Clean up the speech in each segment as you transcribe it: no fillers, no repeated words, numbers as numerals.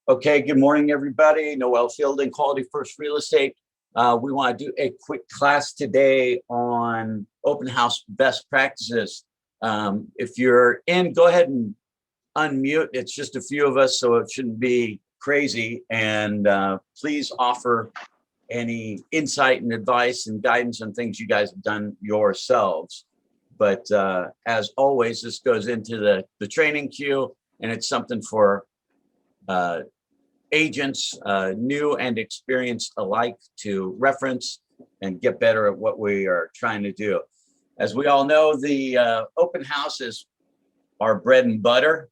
Okay, good morning, everybody. Noel Fielding, Quality First Real Estate. We want to do a quick class today on open house best practices. If you're in, go ahead and unmute. It's just a few of us, so it shouldn't be crazy. And please offer any insight and advice and guidance on things you guys have done yourselves. But as always, this goes into the training queue, and it's something for agents, new and experienced alike, to reference and get better at what we are trying to do. As we all know, the open house is our bread and butter.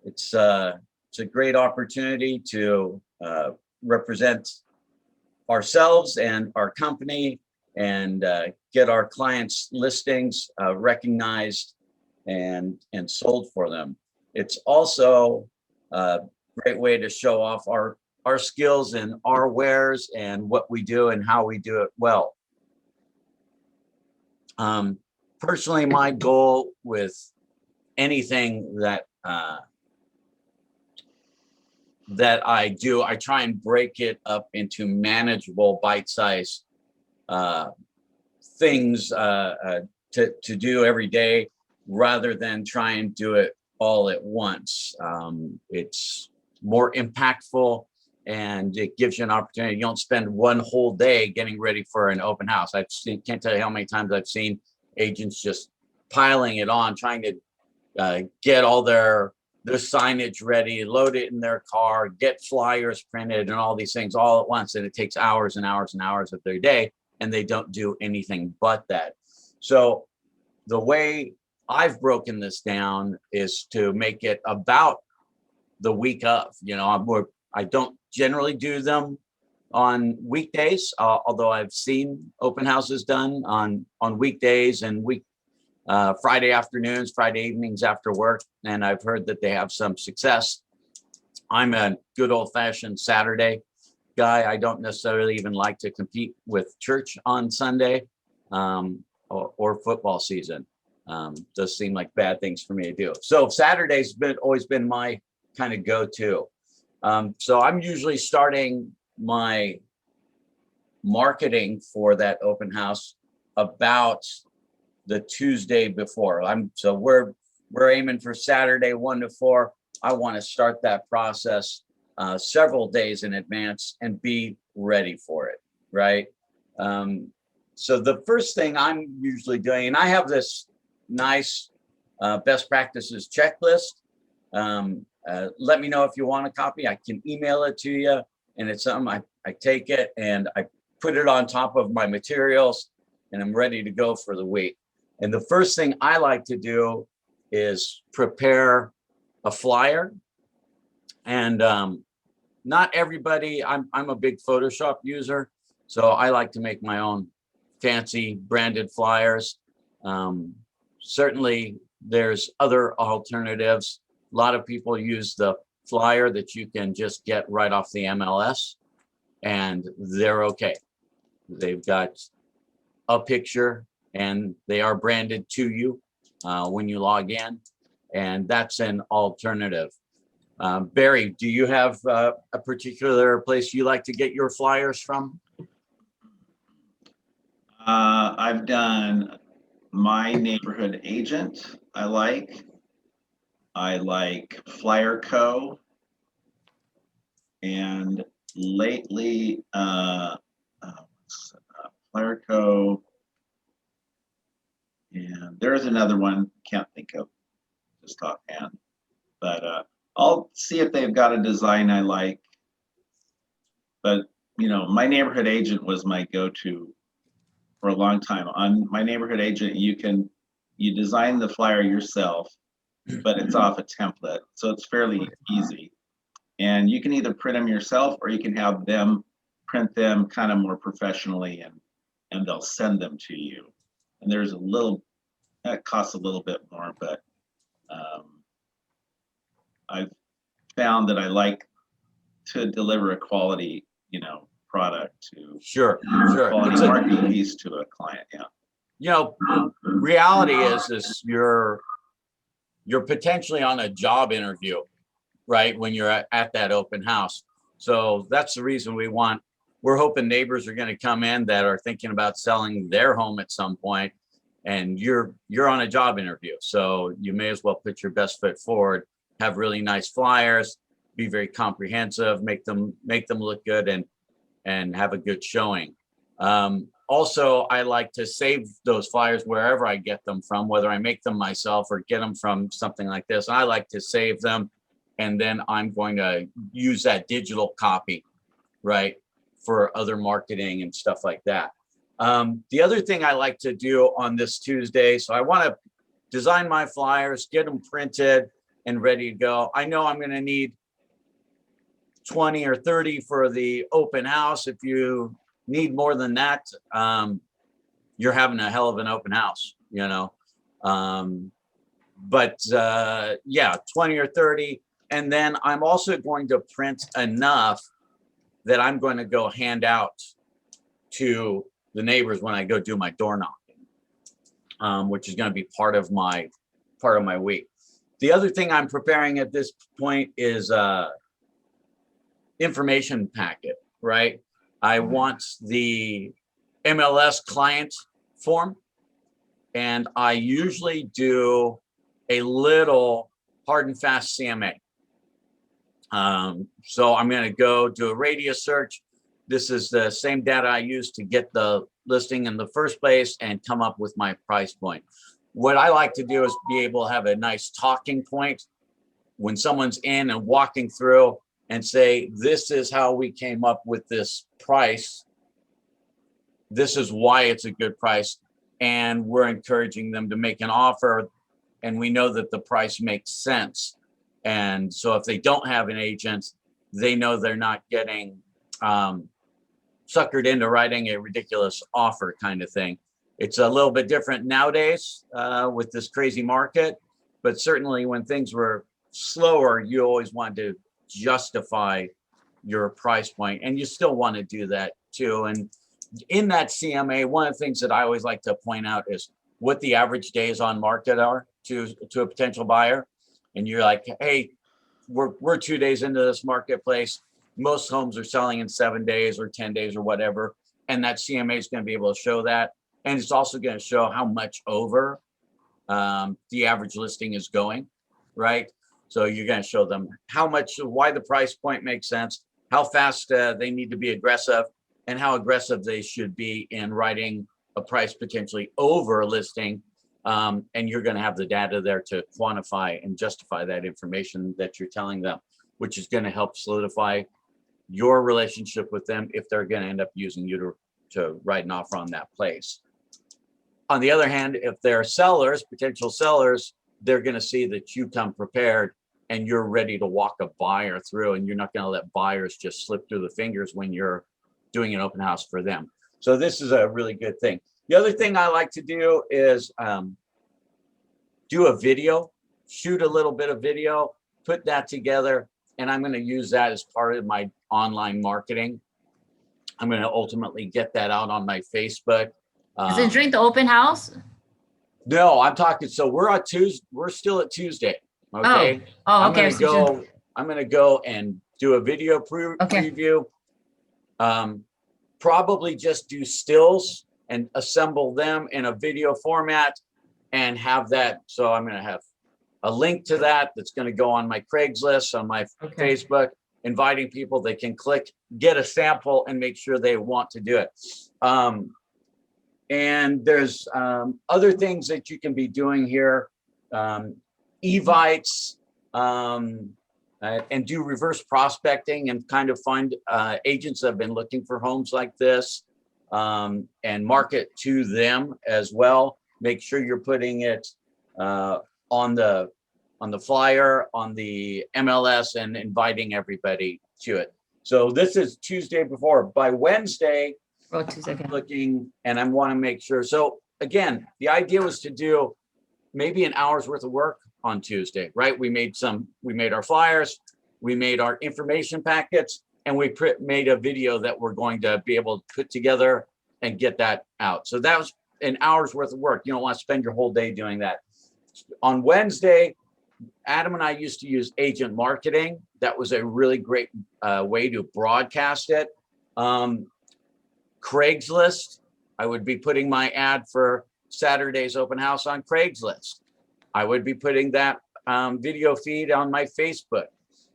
It's a great opportunity to represent ourselves and our company and get our clients' listings recognized and sold for them. It's also great way to show off our skills and our wares and what we do and how we do it well. Personally, my goal with anything that I do, I try and break it up into manageable bite-sized things to do every day, rather than try and do it all at once. It's more impactful, and it gives you an opportunity. You don't spend one whole day getting ready for an open house. Can't tell you how many times I've seen agents just piling it on, trying to get all their signage ready, load it in their car, get flyers printed and all these things all at once. And it takes hours and hours and hours of their day, and they don't do anything but that. So the way I've broken this down is to make it about the week of. I don't generally do them on weekdays, although I've seen open houses done on weekdays and Friday afternoons, Friday evenings after work, and I've heard that they have some success. I'm a good old-fashioned Saturday guy. I don't necessarily even like to compete with church on Sunday or football season. Does seem like bad things for me to do. So Saturday's always been my kind of go-to. So I'm usually starting my marketing for that open house about the Tuesday before. So we're aiming for Saturday 1 to 4. I want to start that process several days in advance and be ready for it, right? So the first thing I'm usually doing, and I have this nice best practices checklist. Let me know if you want a copy. I can email it to you, and it's something I take it and I put it on top of my materials, and I'm ready to go for the week. And the first thing I like to do is prepare a flyer. And not everybody, I'm a big Photoshop user, so I like to make my own fancy branded flyers. Certainly there's other alternatives. A lot of people use the flyer that you can just get right off the MLS, and they're okay. They've got a picture and they are branded to you when you log in, and that's an alternative. Barry, do you have a particular place you like to get your flyers from? I've done My Neighborhood Agent. I like Flyer Co. And lately, Flyer Co. And there's another one, can't think of just offhand. But I'll see if they've got a design I like But, you know, my neighborhood agent was my go-to for a long time. On my neighborhood agent, you design the flyer yourself, but it's off a template, so it's fairly easy. And you can either print them yourself or you can have them print them kind of more professionally and they'll send them to you. And there's a little, that costs a little bit more, but I've found that I like to deliver a quality, you know, product to Sure, sure. quality It's a, marketing piece to a client. Yeah. you know, reality is you're potentially on a job interview, right? When you're at that open house. So that's the reason we're hoping neighbors are going to come in that are thinking about selling their home at some point, and you're on a job interview. So you may as well put your best foot forward, have really nice flyers, be very comprehensive, make them look good, and have a good showing. Also, I like to save those flyers wherever I get them from, whether I make them myself or get them from something like this. I like to save them, and then I'm going to use that digital copy, right, for other marketing and stuff like that. The other thing I like to do on this Tuesday, so I want to design my flyers, get them printed and ready to go. I know I'm going to need 20 or 30 for the open house. If you need more than that, you're having a hell of an open house, you know. Yeah, 20 or 30. And then I'm also going to print enough that I'm going to go hand out to the neighbors when I go do my door knocking, which is going to be part of my week. The other thing I'm preparing at this point is information packet, right? I want the MLS client form, and I usually do a little hard and fast CMA. So I'm going to go do a radius search. This is the same data I used to get the listing in the first place and come up with my price point. What I like to do is be able to have a nice talking point when someone's in and walking through and say, this is how we came up with this price. This is why it's a good price. And we're encouraging them to make an offer. And we know that the price makes sense. And so if they don't have an agent, they know they're not getting suckered into writing a ridiculous offer kind of thing. It's a little bit different nowadays with this crazy market, but certainly when things were slower, you always wanted to justify your price point, and you still want to do that too. And in that CMA, one of the things that I always like to point out is what the average days on market are to a potential buyer. And you're like, hey, we're 2 days into this marketplace. Most homes are selling in 7 days or 10 days or whatever. And that CMA is going to be able to show that. And it's also going to show how much over the average listing is going, right? So you're going to show them how much, why the price point makes sense, how fast they need to be aggressive, and how aggressive they should be in writing a price potentially over a listing. And you're going to have the data there to quantify and justify that information that you're telling them, which is going to help solidify your relationship with them if they're going to end up using you to write an offer on that place. On the other hand, if they're sellers, potential sellers, they're going to see that you come prepared and you're ready to walk a buyer through, and you're not going to let buyers just slip through the fingers when you're doing an open house for them. So this is a really good thing. The other thing I like to do is do a video, shoot a little bit of video, put that together, and I'm going to use that as part of my online marketing. I'm going to ultimately get that out on my Facebook. Is it during the open house? No, I'm talking. So we're on Tuesday. We're still at Tuesday. Okay. Oh, okay. I'm gonna go and do a video preview. Probably just do stills and assemble them in a video format and have that. So I'm gonna have a link to that that's gonna go on my Craigslist, on my Facebook, inviting people. They can click, get a sample, and make sure they want to do it. And there's other things that you can be doing here. Evites, and do reverse prospecting and kind of find agents that have been looking for homes like this, and market to them as well. Make sure you're putting it on the flyer, on the MLS, and inviting everybody to it. So this is Tuesday before. By Wednesday, Oh, Tuesday. Okay. looking, and I want to make sure. So again, the idea was to do maybe an hour's worth of work on Tuesday, right? We made our flyers, we made our information packets, and we made a video that we're going to be able to put together and get that out. So that was an hour's worth of work. You don't want to spend your whole day doing that. On Wednesday, Adam and I used to use agent marketing. That was a really great way to broadcast it. Craigslist, I would be putting my ad for Saturday's open house on Craigslist. I would be putting that video feed on my Facebook.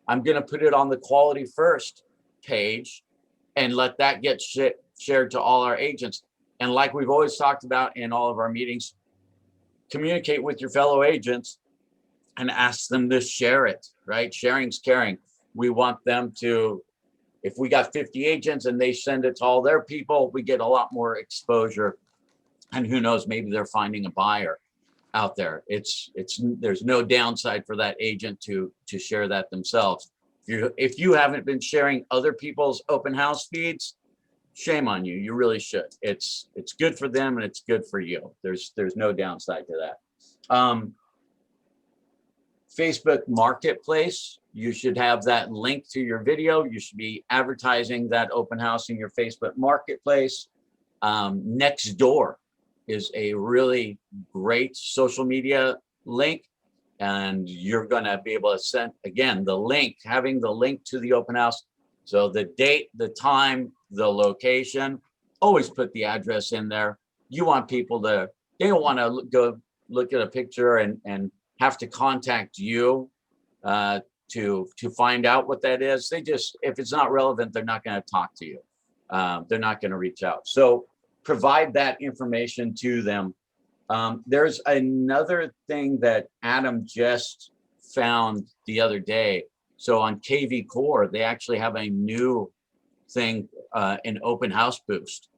I'm going to put it on the Quality First page and let that get shared to all our agents. And like we've always talked about in all of our meetings, communicate with your fellow agents and ask them to share it, right? Sharing's caring. We want them to, if we got 50 agents and they send it to all their people, we get a lot more exposure. And who knows, maybe they're finding a buyer out there. There's no downside for that agent to share that themselves. If you haven't been sharing other people's open house feeds, shame on you. You really should. It's good for them and it's good for you. There's no downside to that. Facebook Marketplace, you should have that link to your video. You should be advertising that open house in your Facebook Marketplace. Nextdoor is a really great social media link, and you're going to be able to send, again, the link, having the link to the open house. So the date, the time, the location, always put the address in there. You want people to, they don't want to go look at a picture and have to contact you to find out what that is. They just, if it's not relevant, they're not going to talk to you. They're not going to reach out. So provide that information to them. There's another thing that Adam just found the other day. So on KV Core, they actually have a new thing, an open house boost.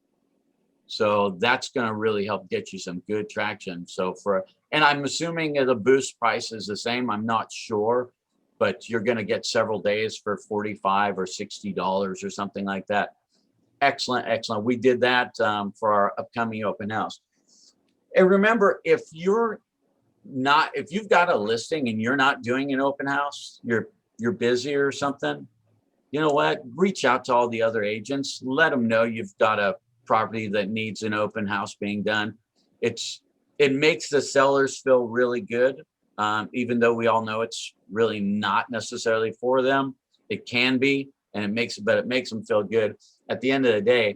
So that's going to really help get you some good traction. So and I'm assuming the boost price is the same. I'm not sure, but you're going to get several days for $45 or $60 or something like that. Excellent, excellent. We did that for our upcoming open house. And remember, if you've got a listing and you're not doing an open house, you're busy or something, you know what? Reach out to all the other agents. Let them know you've got a property that needs an open house being done. It makes the sellers feel really good, even though we all know it's really not necessarily for them. It can be, and it makes them feel good. At the end of the day,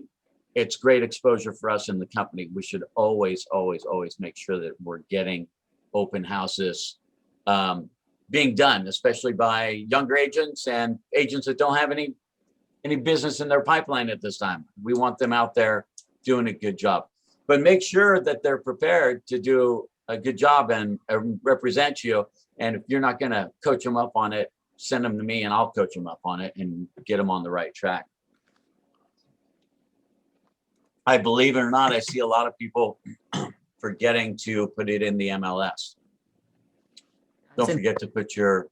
it's great exposure for us in the company. We should always, always, always make sure that we're getting open houses being done, especially by younger agents and agents that don't have any business in their pipeline at this time. We want them out there doing a good job, but make sure that they're prepared to do a good job and represent you. And if you're not going to coach them up on it, send them to me and I'll coach them up on it and get them on the right track. I believe it or not, I see a lot of people forgetting to put it in the MLS. Don't forget to put your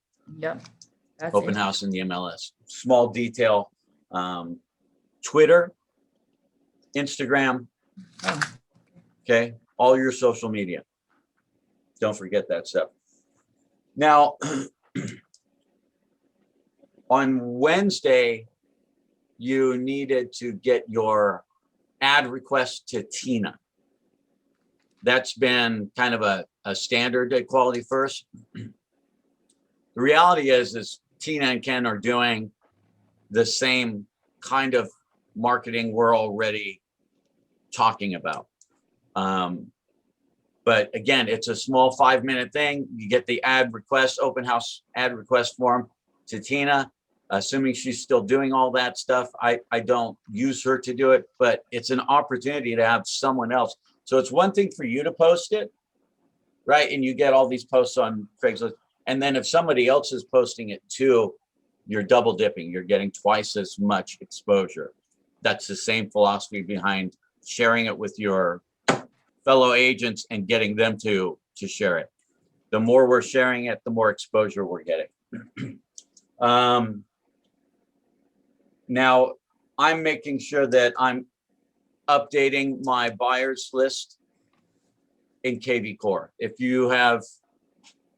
open house in the MLS. Small detail. Twitter, Instagram, okay, all your social media. Don't forget that stuff. Now, on Wednesday, you needed to get your ad request to Tina. That's been kind of a standard at Quality First. The reality is Tina and Ken are doing the same kind of marketing we're already talking about. But again, it's a small 5-minute thing. You get the ad request, open house ad request form to Tina, assuming she's still doing all that stuff. I don't use her to do it, but it's an opportunity to have someone else. So it's one thing for you to post it, right? And you get all these posts on Craigslist. And then if somebody else is posting it too, you're double dipping. You're getting twice as much exposure. That's the same philosophy behind sharing it with your fellow agents and getting them to share it. The more we're sharing it, the more exposure we're getting. Now, I'm making sure that I'm updating my buyers list in KV Core. If you have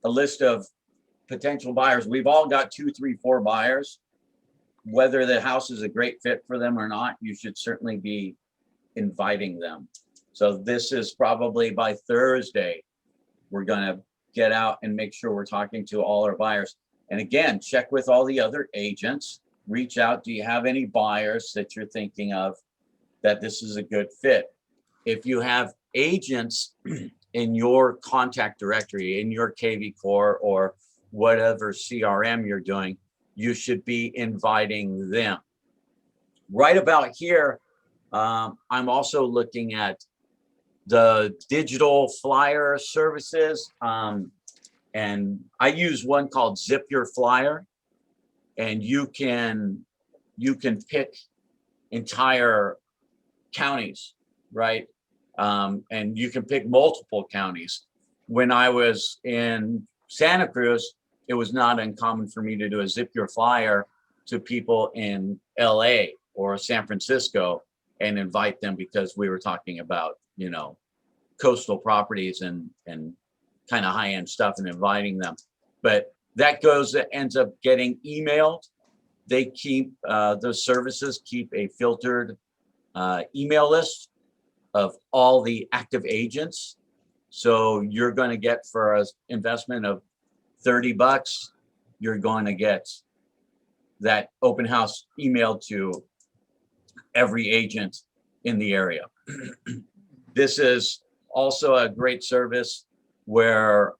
a list of potential buyers, we've all got 2, 3, 4 buyers. Whether the house is a great fit for them or not, you should certainly be inviting them. So this is probably by Thursday, we're gonna get out and make sure we're talking to all our buyers. And again, check with all the other agents, reach out. Do you have any buyers that you're thinking of that this is a good fit? If you have agents in your contact directory, in your KV Core or whatever CRM you're doing, you should be inviting them. Right about here, I'm also looking at the digital flyer services. And I use one called Zip Your Flyer, and you can pick entire counties, right? And you can pick multiple counties. When I was in Santa Cruz, it was not uncommon for me to do a Zip Your Flyer to people in LA or San Francisco and invite them because we were talking about, you know, coastal properties and kind of high-end stuff and inviting them. But that ends up getting emailed. They keep, those services keep a filtered email list of all the active agents. So you're going to get, for an investment of $30, you're going to get that open house emailed to every agent in the area. This is also a great service where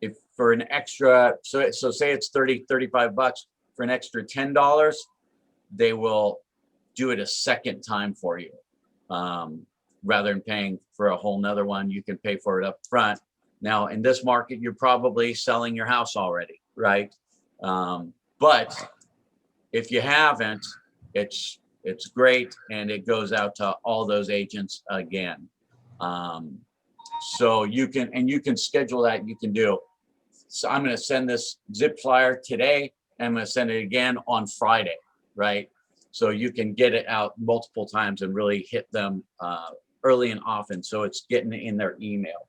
if for an extra, so say it's $35, for an extra $10, they will do it a second time for you. Rather than paying for a whole nother one, you can pay for it up front. Now, in this market, you're probably selling your house already, right? But if you haven't, it's great, and it goes out to all those agents again. So you can schedule that. You can do. So I'm going to send this zip flyer today, and I'm going to send it again on Friday, right? So you can get it out multiple times and really hit them early and often. So it's getting in their email.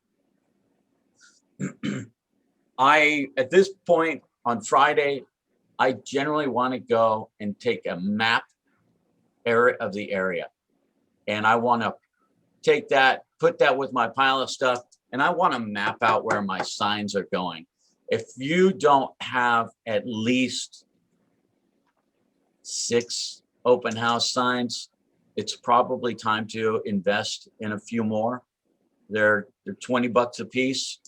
At this point on Friday, I generally want to go and take a map of the area. And I want to take that, put that with my pile of stuff, and I want to map out where my signs are going. If you don't have at least 6 open house signs, it's probably time to invest in a few more. They're $20 a piece.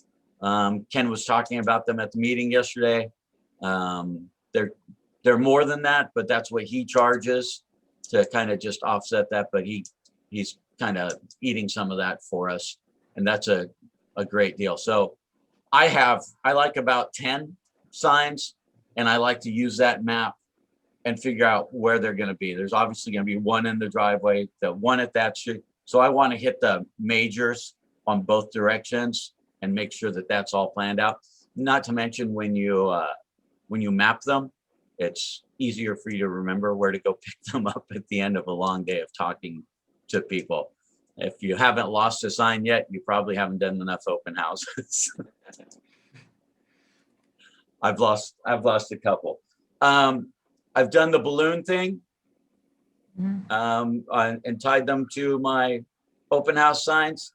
Ken was talking about them at the meeting yesterday. They're more than that, but that's what he charges to kind of just offset that. But he's kind of eating some of that for us, and that's a great deal. So I like about 10 signs, and I like to use that map and figure out where they're going to be. There's obviously going to be one in the driveway, the one at that street. So I want to hit the majors on both directions and make sure that that's all planned out. Not to mention when you map them, it's easier for you to remember where to go pick them up at the end of a long day of talking to people. If you haven't lost a sign yet, you probably haven't done enough open houses. I've lost a couple. I've done the balloon thing, and tied them to my open house signs.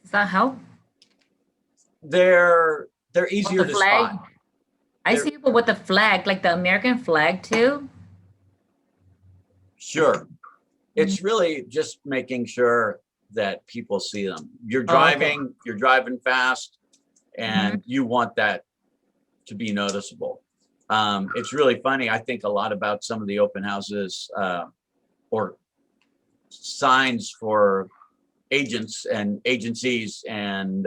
Does that help? They're easier to flag? spot. I see people with the flag, like the American flag too. Sure. It's really just making sure that people see them. You're driving fast, and you want that to be noticeable. It's really funny. I think a lot about some of the open houses or signs for agents and agencies, and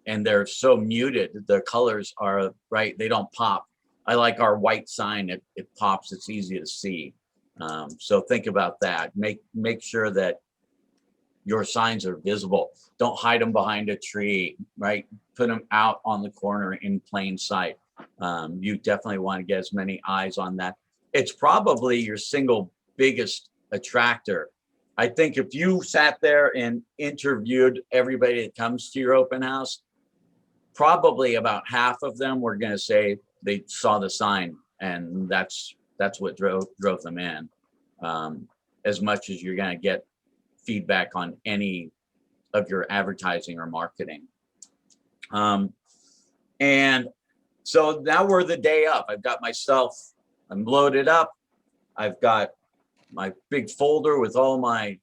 they're so muted. The colors are right. They don't pop. I like our white sign. It pops. It's easy to see. So think about that. Make sure that your signs are visible. Don't hide them behind a tree, right? Put them out on the corner in plain sight. You definitely want to get as many eyes on that. It's probably your single biggest attractor. I think if you sat there and interviewed everybody that comes to your open house, probably about half of them were going to say they saw the sign, and that's what drove them in. As much as you're going to get feedback on any of your advertising or marketing. And so now we're the day up. I've got myself, I'm loaded up. I've got my big folder with all my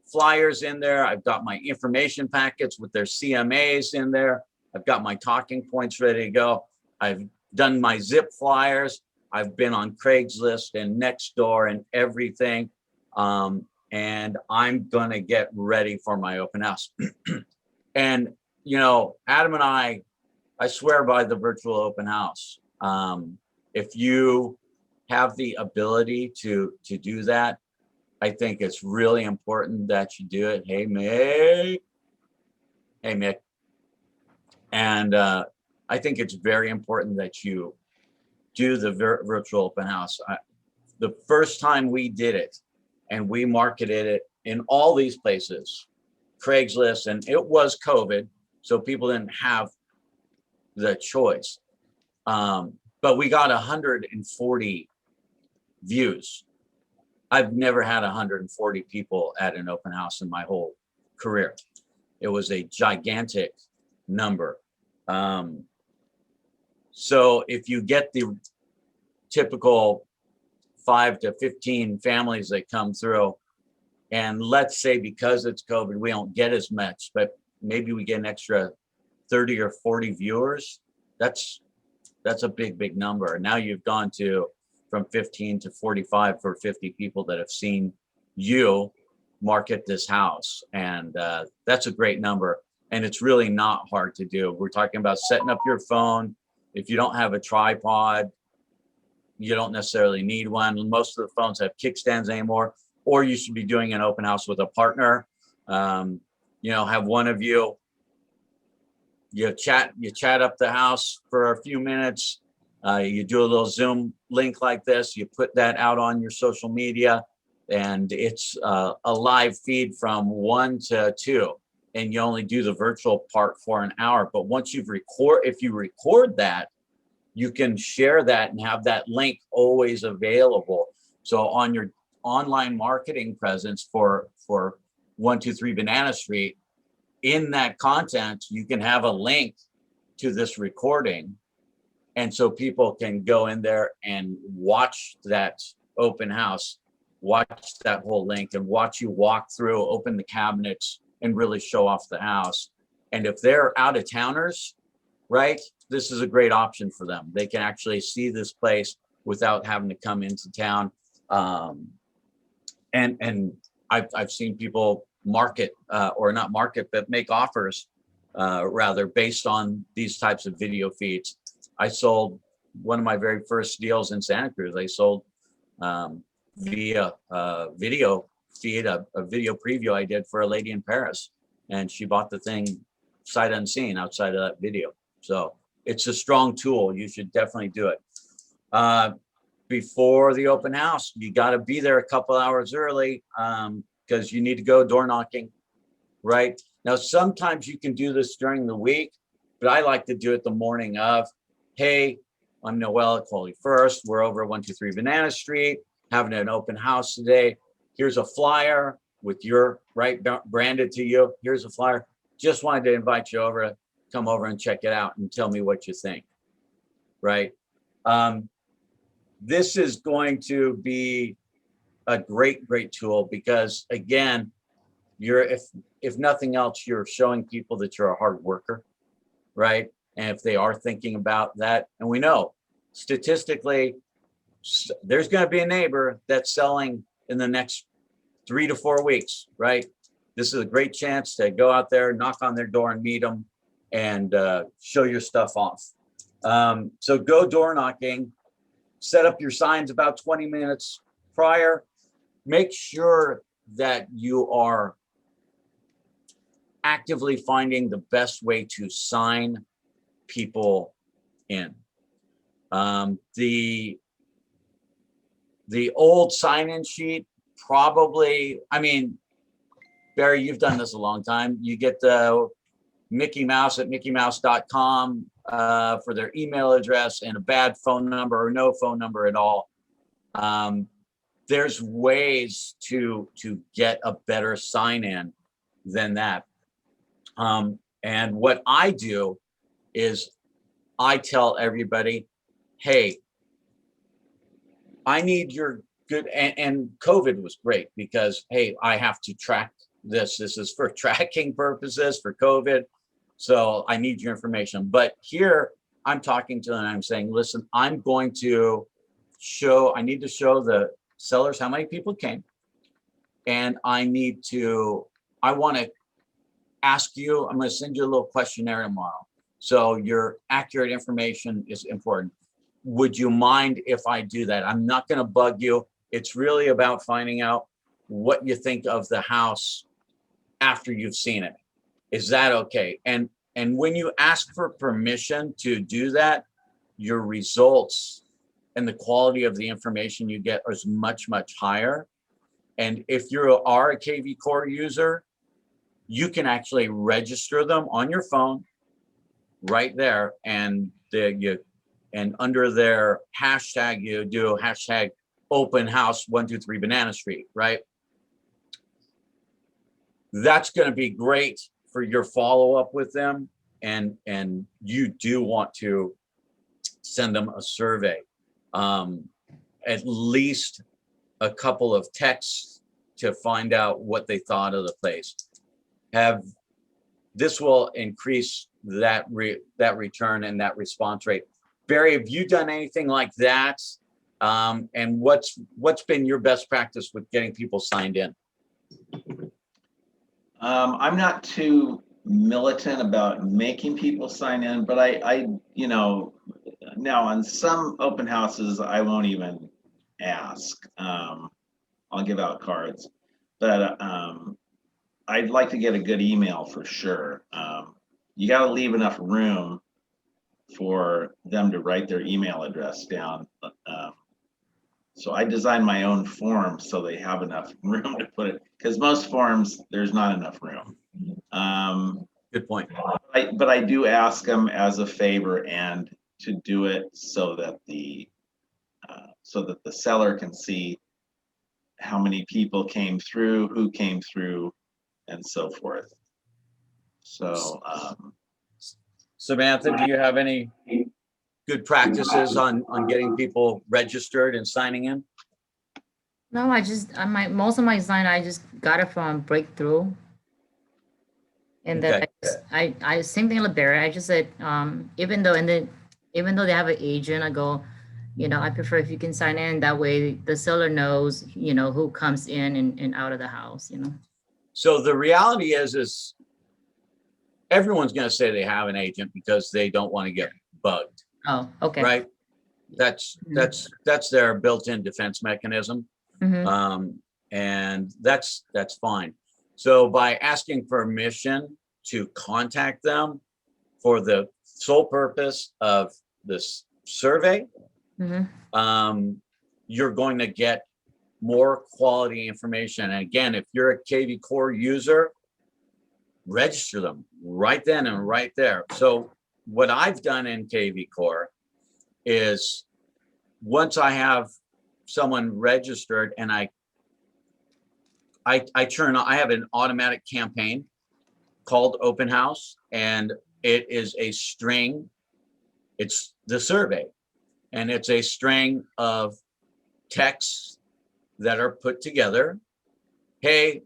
flyers in there. I've got my information packets with their CMAs in there. I've got my talking points ready to go. I've done my zip flyers. I've been on Craigslist and Nextdoor and everything. And I'm going to get ready for my open house. And, you know, Adam and I swear by the virtual open house. If you have the ability to do that, I think it's really important that you do it. Hey, Mick. Hey, Mick. And I think it's very important that you do the virtual open house. The first time we did it, and we marketed it in all these places, Craigslist, and it was COVID, so people didn't have the choice. But we got 140 views. I've never had 140 people at an open house in my whole career. It was a gigantic number. So if you get the typical 5 to 15 families that come through, and let's say because it's COVID, we don't get as much, but maybe we get an extra 30 or 40 viewers. That's a big number. And now you've gone to from 15 to 45 for 50 people that have seen you market this house. And that's a great number. And it's really not hard to do. We're talking about setting up your phone. If you don't have a tripod, you don't necessarily need one. Most of the phones have kickstands anymore, or you should be doing an open house with a partner. You know, have one of you chat up the house for a few minutes. You do a little Zoom link like this. You put that out on your social media, and it's a live feed from 1 to 2, and you only do the virtual part for an hour. But once if you record that, you can share that and have that link always available. So on your online marketing presence for 123 Banana Street, in that content, you can have a link to this recording. And so people can go in there and watch that open house, watch that whole link, and watch you walk through, open the cabinets, and really show off the house. And if they're out of towners, right, this is a great option for them. They can actually see this place without having to come into town. And I've seen people market or not market, but make offers rather based on these types of video feeds. I sold one of my very first deals in Santa Cruz. I sold via video feed, a video preview I did for a lady in Paris, and she bought the thing sight unseen outside of that video. So it's a strong tool. You should definitely do it. Before the open house, you got to be there a couple hours early because you need to go door knocking, right? Now, sometimes you can do this during the week, but I like to do it the morning of. Hey, I'm Noel at Quality First. We're over at 123 Banana Street, having an open house today. Here's a flyer with your branded to you. Here's a flyer. Just wanted to invite you over, come over and check it out and tell me what you think, right? This is going to be a great tool because, again, if nothing else, you're showing people that you're a hard worker, right? And if they are thinking about that, and we know statistically, there's going to be a neighbor that's selling in the next 3 to 4 weeks, right? This is a great chance to go out there, knock on their door and meet them and show your stuff off. So go door knocking, set up your signs about 20 minutes prior. Make sure that you are actively finding the best way to sign people in. The old sign-in sheet, probably, I mean, Barry, you've done this a long time. You get the Mickey Mouse at mickeymouse.com for their email address and a bad phone number or no phone number at all. There's ways to get a better sign-in than that. And what I do is I tell everybody, hey, I need your good, and COVID was great because, hey, I have to track this. This is for tracking purposes for COVID. So I need your information. But here I'm talking to them and I'm saying, listen, I'm going to I need to show the sellers how many people came. And I want to ask you, I'm going to send you a little questionnaire tomorrow. So your accurate information is important. Would you mind if I do that? I'm not going to bug you. It's really about finding out what you think of the house after you've seen it. Is that okay? And when you ask for permission to do that, your results and the quality of the information you get is much, much higher. And if you are a KV Core user, you can actually register them on your phone right there, and under their hashtag, you do hashtag open house 123 Banana Street, right? That's going to be great for your follow-up with them. And you do want to send them a survey, at least a couple of texts to find out what they thought of the place. This will increase that return and that response rate. Barry, have you done anything like that? And what's been your best practice with getting people signed in? I'm not too militant about making people sign in, but I now on some open houses, I won't even ask. I'll give out cards, but I'd like to get a good email for sure. You got to leave enough room for them to write their email address down. So I designed my own form so they have enough room to put it, because most forms, there's not enough room. Good point. But I do ask them as a favor and to do it so that the seller can see how many people came through, who came through, and so forth. So Samantha, do you have any good practices on getting people registered and signing in? No, most of my design, I just got it from Breakthrough. And then Okay. I same thing with Barry. I just said, even though they have an agent, I go, I prefer if you can sign in. That way the seller knows, who comes in and out of the house, So the reality is everyone's going to say they have an agent because they don't want to get bugged. Oh, okay. Right. That's their built-in defense mechanism. Mm-hmm. And that's fine. So by asking permission to contact them for the sole purpose of this survey, Mm-hmm. You're going to get more quality information. And again, if you're a KV Core user, register them right then and right there. So what I've done in KV Core is once I have someone registered and I have an automatic campaign called Open House, and it is a string. It's the survey, and it's a string of texts that are put together. Hey,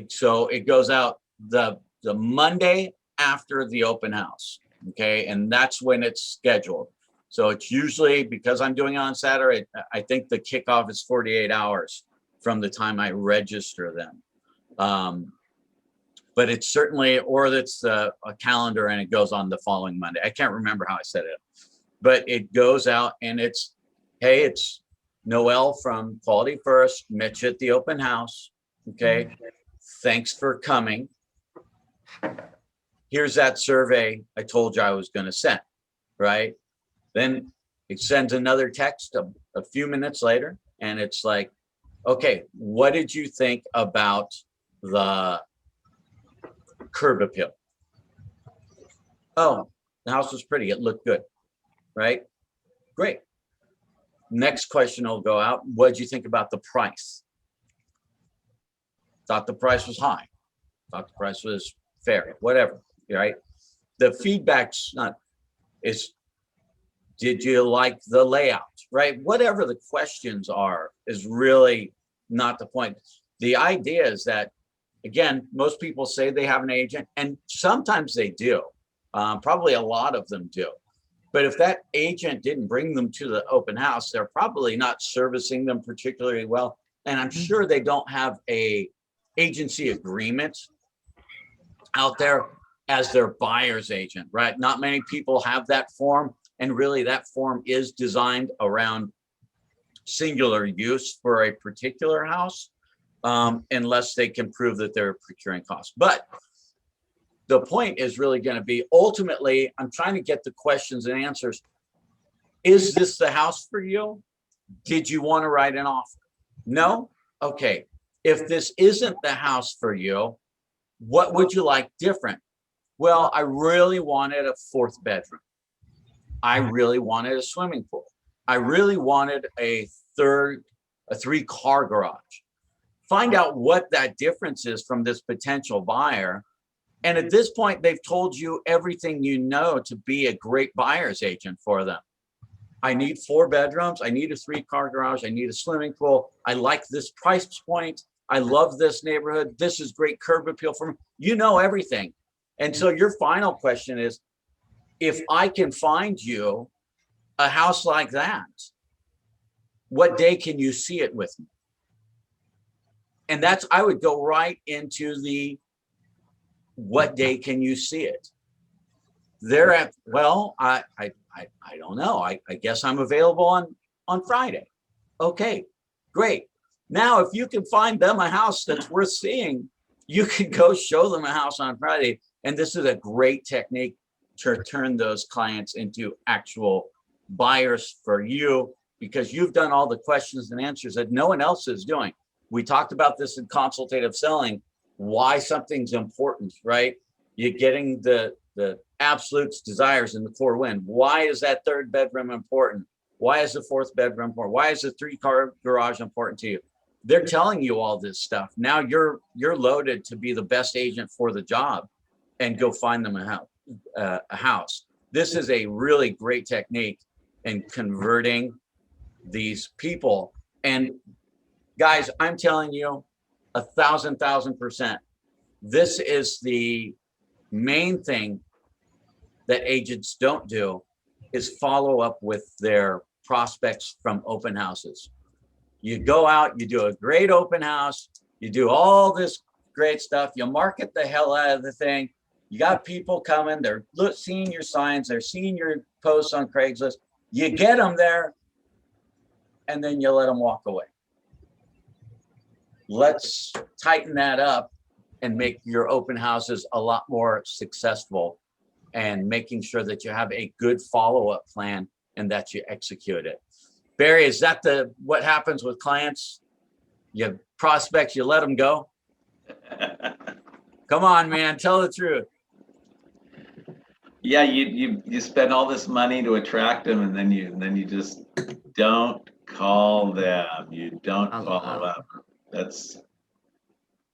so it goes out the Monday after the open house. Okay, and that's when it's scheduled. So it's usually, because I'm doing it on Saturday, I think the kickoff is 48 hours from the time I register them. but it's certainly, or it's a calendar and it goes on the following Monday. I can't remember how I said it, but it goes out and it's, hey, it's Noel from Quality First, Mitch at the open house. Okay. Thanks for coming. Here's that survey I told you I was going to send, right? Then it sends another text a few minutes later, and it's like, okay, what did you think about the curb appeal? Oh, the house was pretty. It looked good, right? Great. Next question will go out. What did you think about the price? Thought the price was high. Thought the price was fair, whatever, right? The feedback's not, is, did you like the layout, right? Whatever the questions are is really not the point. The idea is that, again, most people say they have an agent, and sometimes they do. Probably a lot of them do. But if that agent didn't bring them to the open house, they're probably not servicing them particularly well. And I'm sure they don't have a agency agreement out there as their buyer's agent, right? Not many people have that form. And really that form is designed around singular use for a particular house, unless they can prove that they're procuring costs. But the point is really going to be, ultimately, I'm trying to get the questions and answers. Is this the house for you? Did you want to write an offer? No? Okay. If this isn't the house for you, what would you like different? Well, I really wanted a fourth bedroom. I really wanted a swimming pool. I really wanted a 3-car garage. Find out what that difference is from this potential buyer. And at this point, they've told you everything you know to be a great buyer's agent for them. I need 4 bedrooms. I need a 3-car garage. I need a swimming pool. I like this price point. I love this neighborhood. This is great curb appeal for me. You know everything. And so your final question is, if I can find you a house like that, what day can you see it with me? And that's, I would go right into the, what day can you see it? They're at, well, I don't know. I guess I'm available on Friday. Okay, great. Now, if you can find them a house that's worth seeing, you can go show them a house on Friday. And this is a great technique to turn those clients into actual buyers for you, because you've done all the questions and answers that no one else is doing. We talked about this in consultative selling, why something's important, right? You're getting the absolutes, desires, and the 4 win. Why is that 3rd bedroom important? Why is the 4th bedroom important? Why is the 3-car garage important to you? They're telling you all this stuff. Now you're loaded to be the best agent for the job and go find them a house. This is a really great technique in converting these people. And guys, I'm telling you, 1,000%, this is the main thing that agents don't do, is follow up with their prospects from open houses. You go out, you do a great open house, you do all this great stuff, you market the hell out of the thing. You got people coming, they're seeing your signs, they're seeing your posts on Craigslist. You get them there, and then you let them walk away. Let's tighten that up and make your open houses a lot more successful, and making sure that you have a good follow-up plan and that you execute it. Barry, is that what happens with clients? You have prospects, you let them go? Come on, man, tell the truth. Yeah, you spend all this money to attract them, and then you just don't call them. You don't follow up.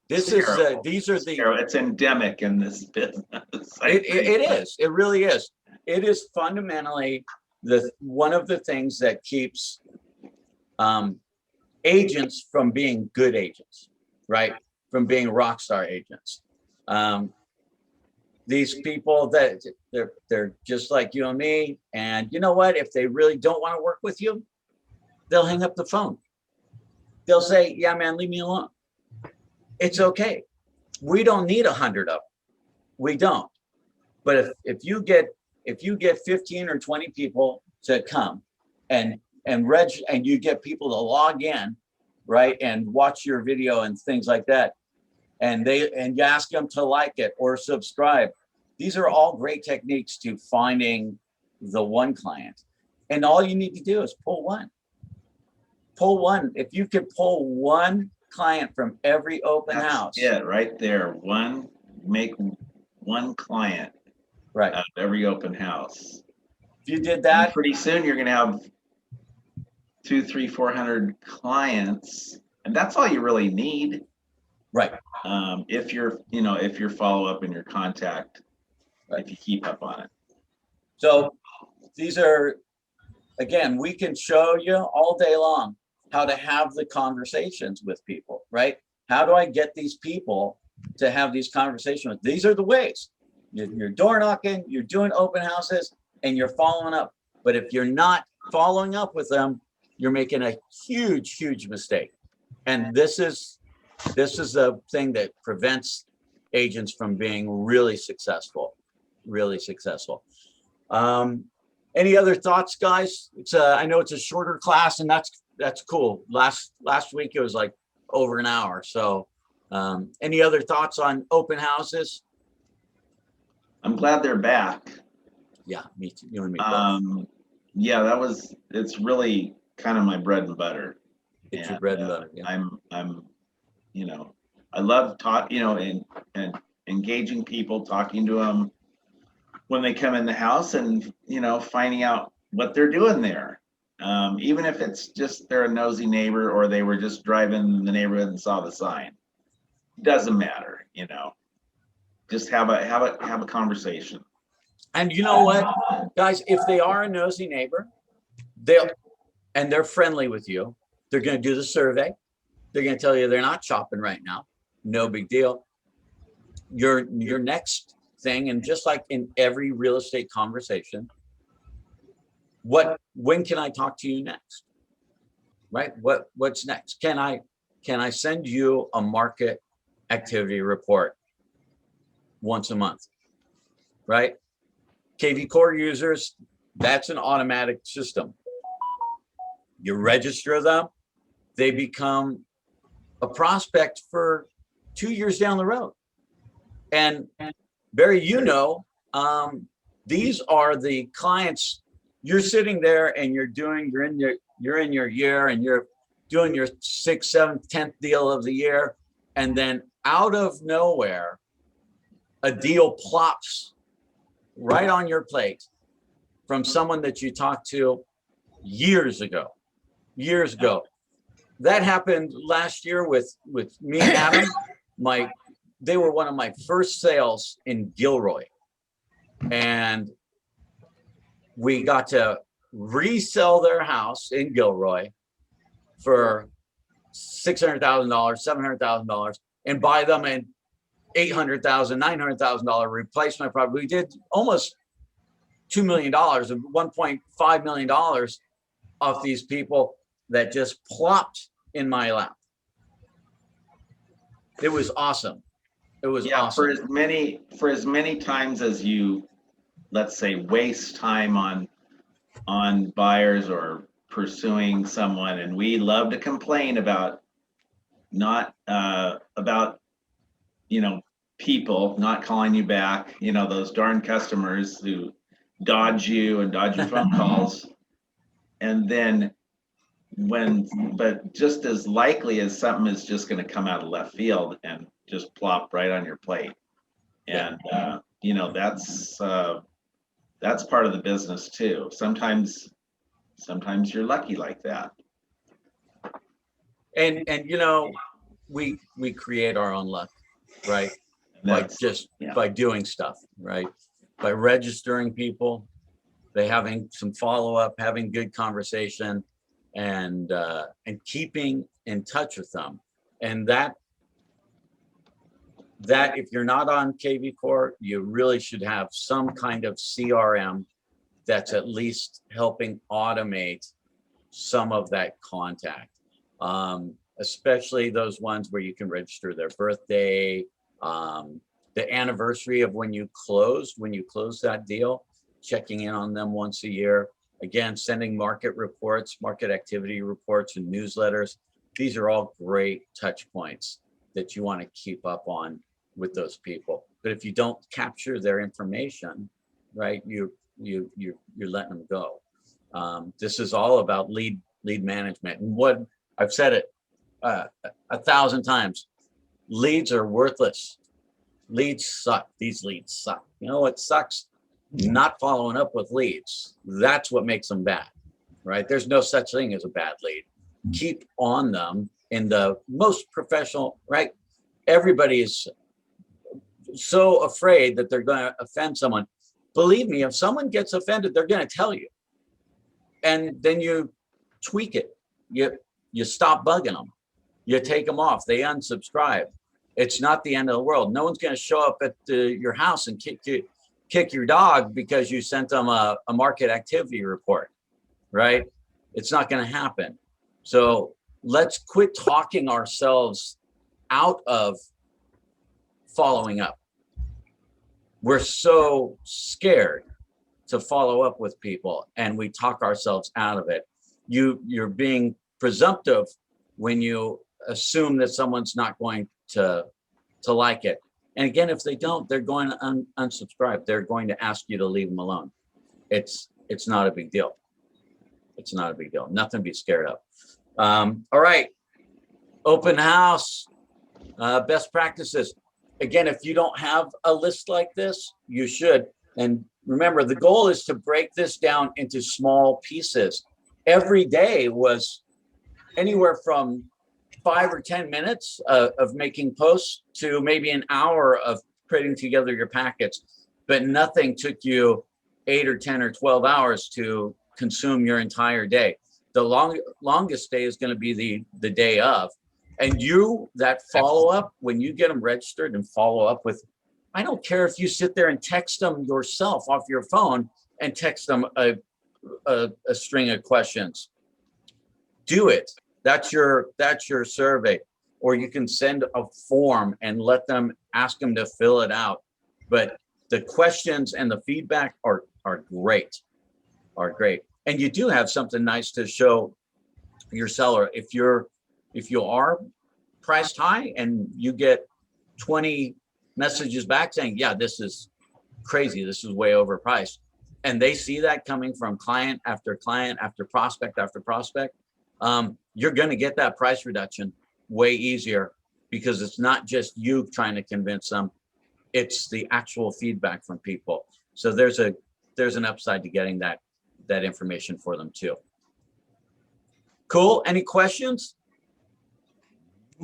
These are it's endemic in this business. It is. It really is. It is fundamentally one of the things that keeps agents from being good agents, right? From being rock star agents. These people that they're just like you and me, and you know what? If they really don't want to work with you, they'll hang up the phone. They'll say, "Yeah, man, leave me alone." It's okay. We don't need 100 of them. We don't. But if you get 15 or 20 people to come and and you get people to log in, right, and watch your video and things like that, and you ask them to like it or subscribe. These are all great techniques to finding the one client. And all you need to do is pull one. Pull one. If you could pull one client from every open house. Yeah, right there. Make one client Right. out of every open house. If you did And that, pretty soon you're gonna have 200, 300, 400 clients, and that's all you really need. right. If your follow up and your contact, Right. if you keep up on it. So these are, again, we can show you all day long how to have the conversations with people, right? How do I get these people to have these conversations? These are the ways. You're door knocking, you're doing open houses, and you're following up. But if you're not following up with them, you're making a huge, huge mistake. And this is the thing that prevents agents from being really successful, really successful. Any other thoughts, guys? I know it's a shorter class, and that's cool. Last week it was like over an hour. So any other thoughts on open houses? I'm glad they're back. Yeah, me too. You and me both. Yeah, it's really kind of my bread and butter. It's your bread and butter. Yeah. I'm I love and engaging people, talking to them when they come in the house, and finding out what they're doing there. Even if it's just they're a nosy neighbor, or they were just driving in the neighborhood and saw the sign, doesn't matter. Just have a conversation. And you know what, guys, if they are a nosy neighbor, they're friendly with you, they're going to do the survey. They're going to tell you they're not shopping right now. No big deal. Your next thing, and just like in every real estate conversation, when can I talk to you next? Right? What's next? Can I send you a market activity report once a month? Right? KV Core users, that's an automatic system. You register them, they become a prospect for 2 years down the road. And Barry, these are the clients. You're sitting there and you're in your year, and you're doing your 6th, 7th, 10th deal of the year, and then out of nowhere, a deal plops right on your plate from someone that you talked to years ago. That happened last year with me and Adam. They were one of my first sales in Gilroy, and we got to resell their house in Gilroy for $600,000, $700,000, and buy them an $800,000, $900,000 replacement property. We did almost $2 million, of $1.5 million off these people that just plopped in my lap. It was awesome. It was awesome. For as many times as you, let's say, waste time on buyers or pursuing someone, and we love to complain about people not calling you back, those darn customers who dodge you and dodge your phone calls. And then but just as likely as something is just going to come out of left field and just plop right on your plate. And that's part of the business too. Sometimes you're lucky like that. And we create our own luck, right? By doing stuff, right? By registering people, by having some follow-up, having good conversation, and keeping in touch with them. And that if you're not on KV Core, you really should have some kind of CRM that's at least helping automate some of that contact. Especially those ones where you can register their birthday, The anniversary of when you closed that deal, checking in on them once a year. Again, sending market reports, market activity reports and newsletters. These are all great touch points that you want to keep up on with those people. But if you don't capture their information, right, you're letting them go. This is all about lead management. And what I've said it 1,000 times, leads are worthless. Leads suck. These leads suck. You know what sucks? Not following up with leads. That's what makes them bad, right? There's no such thing as a bad lead. Keep on them in the most professional, right? Everybody is so afraid that they're going to offend someone. Believe me, if someone gets offended, they're going to tell you. And then you tweak it. You stop bugging them. You take them off. They unsubscribe. It's not the end of the world. No one's going to show up at your house and kick your dog because you sent them a market activity report, right? It's not going to happen. So let's quit talking ourselves out of following up. We're so scared to follow up with people and we talk ourselves out of it. You're being presumptive when you assume that someone's not going to like it. And again, if they don't, they're going to unsubscribe. They're going to ask you to leave them alone. It's not a big deal. It's not a big deal. Nothing to be scared of. All right. Open house, best practices. Again, if you don't have a list like this, you should. And remember, the goal is to break this down into small pieces. Every day was anywhere from 5 or 10 minutes of making posts to maybe an hour of putting together your packets, but nothing took you 8 or 10 or 12 hours to consume your entire day. The longest day is going to be the day of. And that follow up, when you get them registered and follow up with, I don't care if you sit there and text them yourself off your phone and text them a string of questions. Do it. That's your survey. Or you can send a form and ask them to fill it out. But the questions and the feedback are great, And you do have something nice to show your seller. If you are priced high and you get 20 messages back saying, yeah, this is crazy, this is way overpriced, and they see that coming from client after client after prospect after prospect, you're going to get that price reduction way easier because it's not just you trying to convince them, it's the actual feedback from people. So there's an upside to getting that information for them too. Cool. Any questions?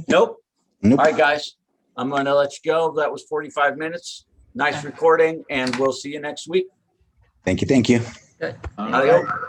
Nope. All right, guys, I'm going to let you go. That was 45 minutes. Nice recording, and we'll see you next week. Thank you. Good. All Adios. right.